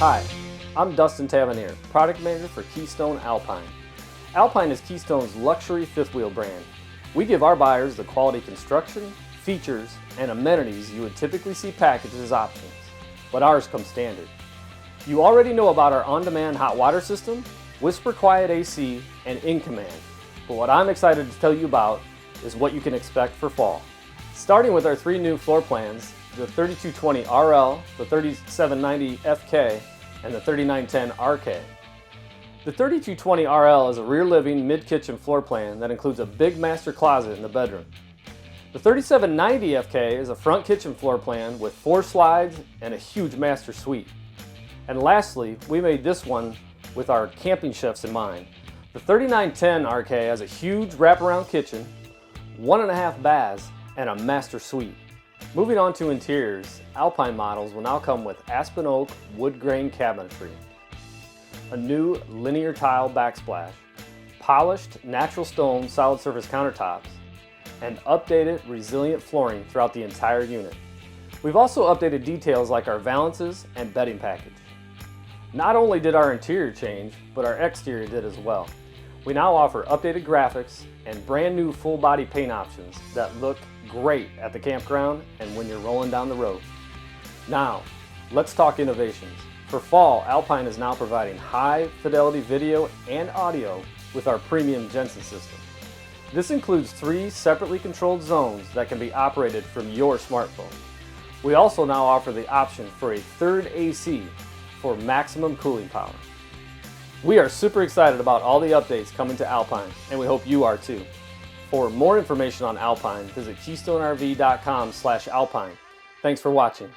Hi, I'm Dustin Tavernier, Product Manager for Keystone Alpine. Alpine is Keystone's luxury fifth wheel brand. We give our buyers the quality construction, features, and amenities you would typically see packaged as options, but ours come standard. You already know about our on-demand hot water system, Whisper Quiet AC, and InCommand, but what I'm excited to tell you about is what you can expect for fall. Starting with our three new floor plans, the 3220 RL, the 3790 FK, and the 3910 RK. The 3220 RL is a rear living mid-kitchen floor plan that includes a big master closet in the bedroom. The 3790 FK is a front kitchen floor plan with 4 slides and a huge master suite. And lastly, we made this one with our camping chefs in mind. The 3910 RK has a huge wraparound kitchen, 1.5 baths, and a master suite. Moving on to interiors, Alpine models will now come with aspen oak wood grain cabinetry, a new linear tile backsplash, polished natural stone solid surface countertops, and updated resilient flooring throughout the entire unit. We've also updated details like our valances and bedding package. Not only did our interior change, but our exterior did as well. We now offer updated graphics and brand new full body paint options that look great at the campground and when you're rolling down the road. Now, let's talk innovations. For fall, Alpine is now providing high fidelity video and audio with our premium Jensen system. This includes 3 separately controlled zones that can be operated from your smartphone. We also now offer the option for a third AC for maximum cooling power. We are super excited about all the updates coming to Alpine, and we hope you are too. For more information on Alpine, visit KeystoneRV.com/Alpine. Thanks for watching.